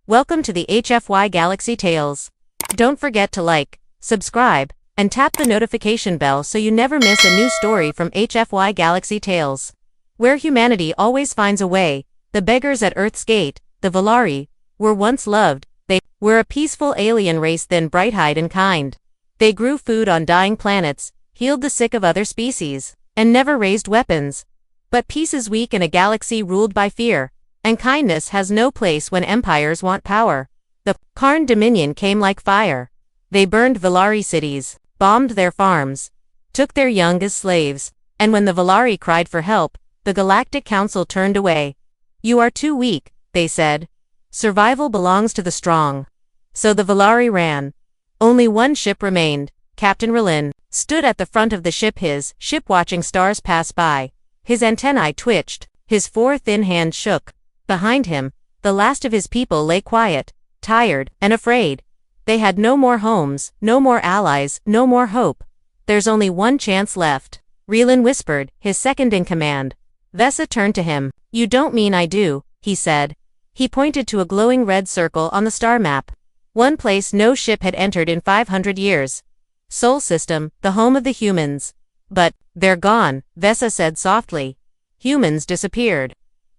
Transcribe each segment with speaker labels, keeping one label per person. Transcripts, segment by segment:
Speaker 1: Welcome to the HFY Galaxy Tales. Don't forget to like, subscribe, and tap the notification bell so you never miss a new story from HFY Galaxy Tales. Where humanity always finds a way, the beggars at Earth's gate, the Valari, were once loved. They were a peaceful alien race, then bright-eyed and kind. They grew food on dying planets, healed the sick of other species, and never raised weapons. But peace is weak in a galaxy ruled by fear, and kindness has no place when empires want power. The Karn Dominion came like fire. They burned Valari cities, bombed their farms, took their young as slaves, and when the Valari cried for help, the Galactic Council turned away. "You are too weak," they said. "Survival belongs to the strong." So the Valari ran. Only one ship remained. Captain Relin stood at the front of the ship, his ship watching stars pass by. His antennae twitched, his four thin hands shook. Behind him, the last of his people lay quiet, tired, and afraid. They had no more homes, no more allies, no more hope. "There's only one chance left," Relin whispered, his second in command. Vesa turned to him. "You don't mean I do," he said. He pointed to a glowing red circle on the star map. One place no ship had entered in 500 years. Sol System, the home of the humans. "But they're gone," Vesa said softly. "Humans disappeared.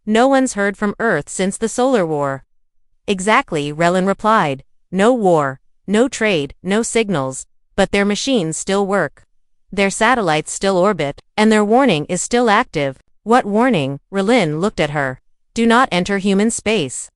Speaker 1: No one's heard from Earth since the Solar War." "Exactly," Relin replied. "No war, no trade, no signals, but their machines still work. Their satellites still orbit, and their warning is still active." "What warning?" Relin looked at her. "Do not enter human space."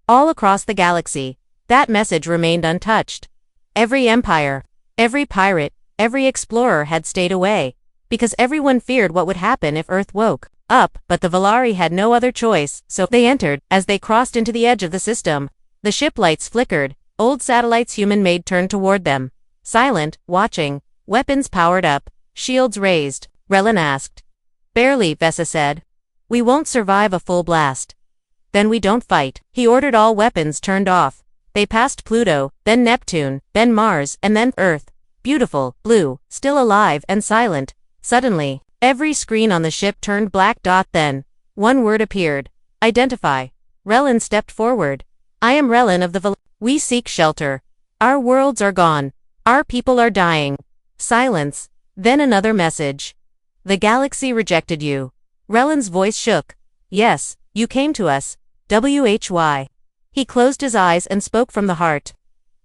Speaker 1: All across the galaxy, that message remained untouched. Every empire, every pirate, every explorer had stayed away, because everyone feared what would happen if Earth woke up, but the Valari had no other choice, so they entered. As they crossed into the edge of the system, the ship lights flickered, old satellites human-made turned toward them. Silent, watching, weapons powered up, shields raised, Relin asked. "Barely," Vesa said. "We won't survive a full blast." "Then we don't fight." He ordered all weapons turned off. They passed Pluto, then Neptune, then Mars, and then Earth. Beautiful, blue, still alive and silent. Suddenly, every screen on the ship turned black. Then, one word appeared. "Identify." Relin stepped forward. "I am Relin of the We seek shelter. Our worlds are gone. Our people are dying." Silence. Then another message. "The galaxy rejected you." Relin's voice shook. "Yes, you came to us. HFY." He closed his eyes and spoke from the heart.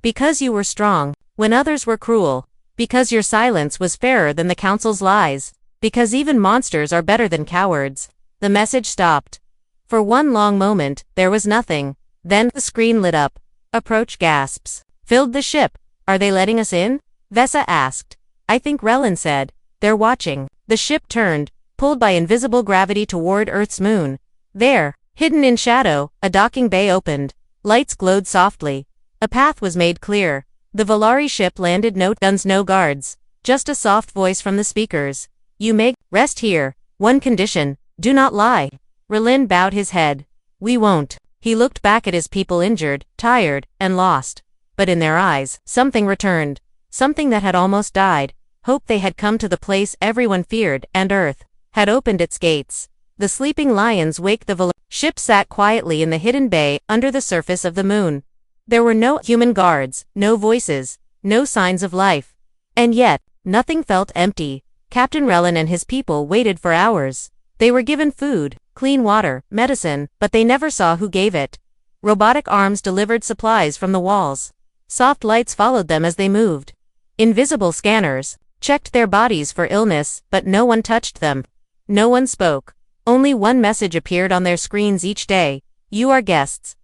Speaker 1: "Because you were strong, when others were cruel. Because your silence was fairer than the Council's lies. Because even monsters are better than cowards." The message stopped. For one long moment, there was nothing. Then the screen lit up. Approach gasps filled the ship. "Are they letting us in?" Vesa asked. "I think," Relin said. "They're watching." The ship turned, pulled by invisible gravity toward Earth's moon. There, hidden in shadow, a docking bay opened. Lights glowed softly. A path was made clear. The Valari ship landed, no guns, no guards. Just a soft voice from the speakers. "You may rest here. One condition, do not lie." Relin bowed his head. "We won't." He looked back at his people, injured, tired, and lost. But in their eyes, something returned. Something that had almost died. Hope. They had come to the place everyone feared, and Earth had opened its gates. The sleeping lions waked. The ship sat quietly in the hidden bay under the surface of the moon. There were no human guards, no voices, no signs of life. And yet, nothing felt empty. Captain Relin and his people waited for hours. They were given food, clean water, medicine, but they never saw who gave it. Robotic arms delivered supplies from the walls. Soft lights followed them as they moved. Invisible scanners checked their bodies for illness, but no one touched them. No one spoke. Only one message appeared on their screens each day. "You are guests.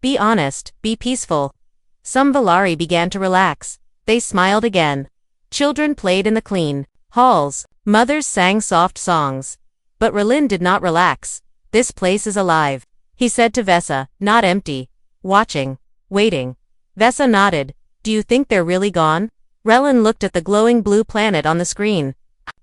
Speaker 1: Be honest, be peaceful." Some Valari began to relax. They smiled again. Children played in the clean halls. Mothers sang soft songs. But Relin did not relax. "This place is alive," he said to Vesa, "not empty. Watching. Waiting." Vesa nodded. "Do you think they're really gone?" Relin looked at the glowing blue planet on the screen.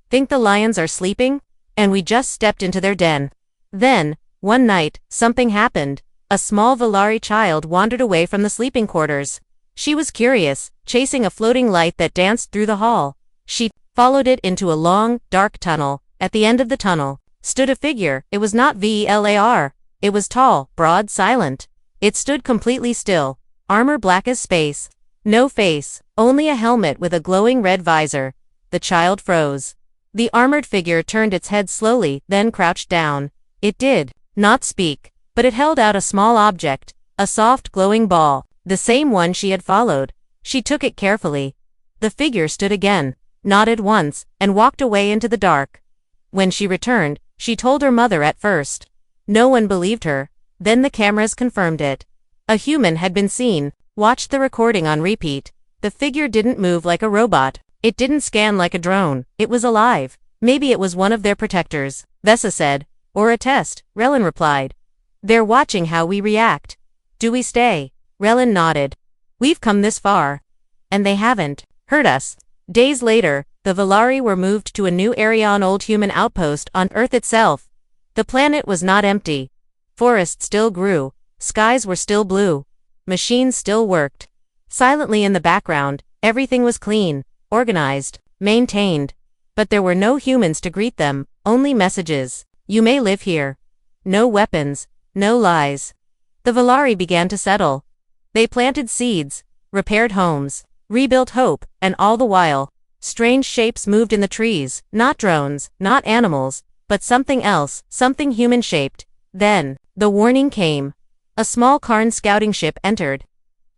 Speaker 1: "Think the lions are sleeping? And we just stepped into their den." Then, one night, something happened. A small Valari child wandered away from the sleeping quarters. She was curious, chasing a floating light that danced through the hall. She followed it into a long, dark tunnel. At the end of the tunnel stood a figure. It was not Velar. It was tall, broad, silent. It stood completely still, armor black as space. No face, only a helmet with a glowing red visor. The child froze. The armored figure turned its head slowly, then crouched down. It did not speak, but it held out a small object, a soft glowing ball, the same one she had followed. She took it carefully. The figure stood again, nodded once, and walked away into the dark. When she returned, she told her mother at first. No one believed her. Then the cameras confirmed it. A human had been seen. Watched the recording on repeat. The figure didn't move like a robot. It didn't scan like a drone. It was alive. Maybe it was one of their protectors, Vesa said. Or a test, Relin replied. They're watching how we react. Do we stay? Relin nodded. We've come this far. And they haven't hurt us. Days later, the Valari were moved to a new area on Old Human Outpost on Earth itself. The planet was not empty. Forests still grew. Skies were still blue. Machines still worked. Silently in the background, everything was clean, organized, maintained. But there were no humans to greet them, only messages. You may live here. No weapons, no lies. The Valari began to settle. They planted seeds, repaired homes, rebuilt hope, and all the while, strange shapes moved in the trees, not drones, not animals, but something else, something human-shaped. Then, the warning came. A small Karn scouting ship entered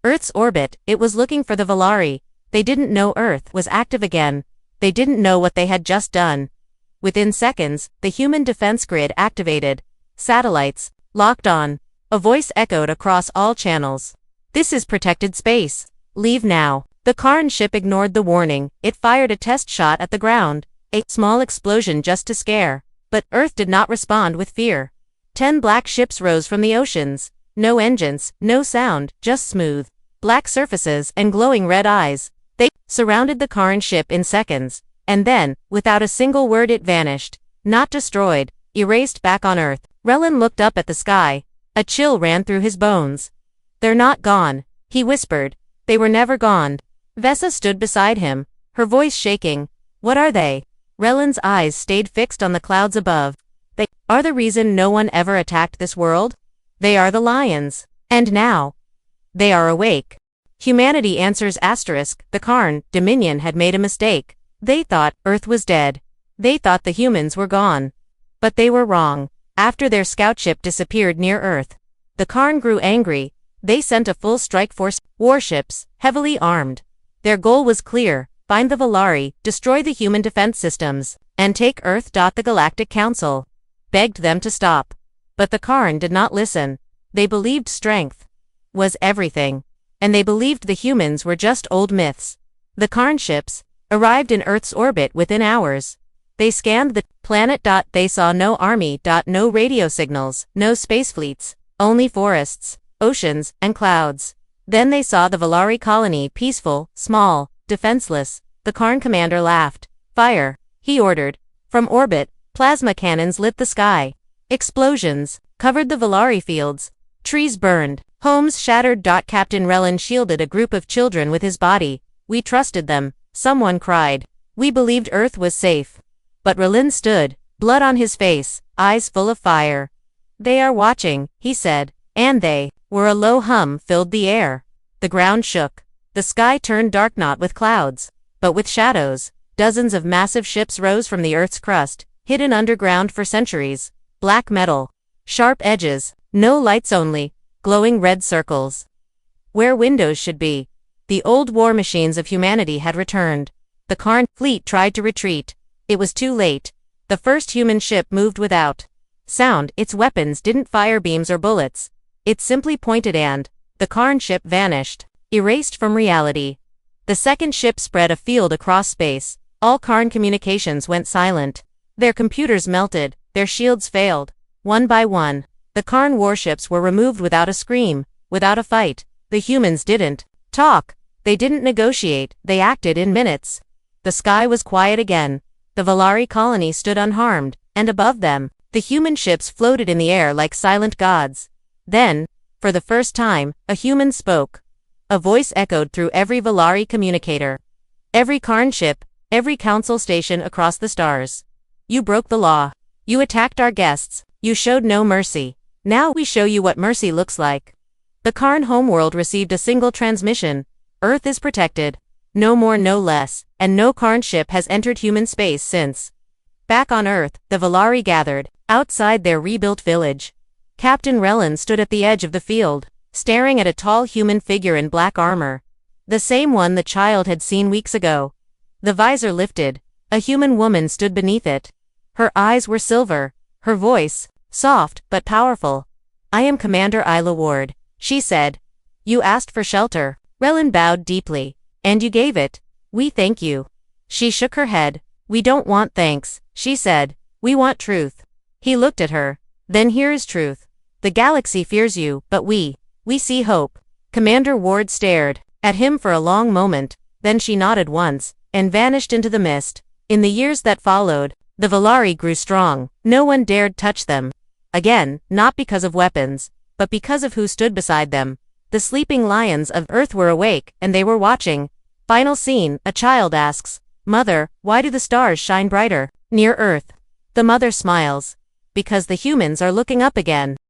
Speaker 1: Earth's orbit. It was looking for the Valari. They didn't know Earth was active again. They didn't know what they had just done. Within seconds, the human defense grid activated. Satellites locked on. A voice echoed across all channels. This is protected space. Leave now. The Karn ship ignored the warning. It fired a test shot at the ground. A small explosion just to scare. But Earth did not respond with fear. 10 black ships rose from the oceans. No engines, no sound, just smooth, black surfaces and glowing red eyes. They surrounded the Karn ship in seconds, and then, without a single word, it vanished. Not destroyed, erased back on Earth. Relin looked up at the sky. A chill ran through his bones. They're not gone, he whispered. They were never gone. Vesa stood beside him, her voice shaking. What are they? Relin's eyes stayed fixed on the clouds above. They are the reason no one ever attacked this world. They are the lions. And now, they are awake. Humanity answers asterisk. The Karn Dominion had made a mistake. They thought Earth was dead. They thought the humans were gone. But they were wrong. After their scout ship disappeared near Earth, the Karn grew angry. They sent a full strike force, warships, heavily armed. Their goal was clear: find the Valari, destroy the human defense systems, and take Earth. The Galactic Council begged them to stop. But the Karn did not listen. They believed strength was everything. And they believed the humans were just old myths. The Karn ships arrived in Earth's orbit within hours. They scanned the planet. They saw no army. No radio signals, no space fleets, only forests, oceans, and clouds. Then they saw the Valari colony, peaceful, small, defenseless. The Karn commander laughed. Fire, he ordered. From orbit, plasma cannons lit the sky. Explosions covered the Valari fields. Trees burned. Homes shattered. Captain Relin shielded a group of children with his body. We trusted them, someone cried. We believed Earth was safe. But Relin stood, blood on his face, eyes full of fire. They are watching, he said. And they were. A low hum filled the air. The ground shook. The sky turned dark, not with clouds, but with shadows. Dozens of massive ships rose from the Earth's crust, hidden underground for centuries. Black metal. Sharp edges. No lights, only glowing red circles. Where windows should be. The old war machines of humanity had returned. The Karn fleet tried to retreat. It was too late. The first human ship moved without sound. Its weapons didn't fire beams or bullets. It simply pointed, and the Karn ship vanished, erased from reality. The second ship spread a field across space. All Karn communications went silent. Their computers melted. Their shields failed. One by one, the Karn warships were removed without a scream, without a fight. The humans didn't talk. They didn't negotiate. They acted in minutes. The sky was quiet again. The Valari colony stood unharmed, and above them, the human ships floated in the air like silent gods. Then, for the first time, a human spoke. A voice echoed through every Valari communicator. Every Karn ship, every council station across the stars. You broke the law. You attacked our guests. You showed no mercy. Now we show you what mercy looks like. The Karn homeworld received a single transmission. Earth is protected. No more, no less, and no Karn ship has entered human space since. Back on Earth, the Valari gathered, outside their rebuilt village. Captain Rellan stood at the edge of the field, staring at a tall human figure in black armor. The same one the child had seen weeks ago. The visor lifted. A human woman stood beneath it. Her eyes were silver, her voice, soft but powerful. "I am Commander Isla Ward," she said. "You asked for shelter." Rellan bowed deeply. "And you gave it. We thank you." She shook her head. "We don't want thanks," she said. "We want truth." He looked at her. "Then here is truth. The galaxy fears you, but we see hope." Commander Ward stared at him for a long moment, then she nodded once, and vanished into the mist. In the years that followed, the Valari grew strong. No one dared touch them. Again, not because of weapons, but because of who stood beside them. The sleeping lions of Earth were awake, and they were watching. Final scene, a child asks, "Mother, why do the stars shine brighter near Earth?" The mother smiles. "Because the humans are looking up again."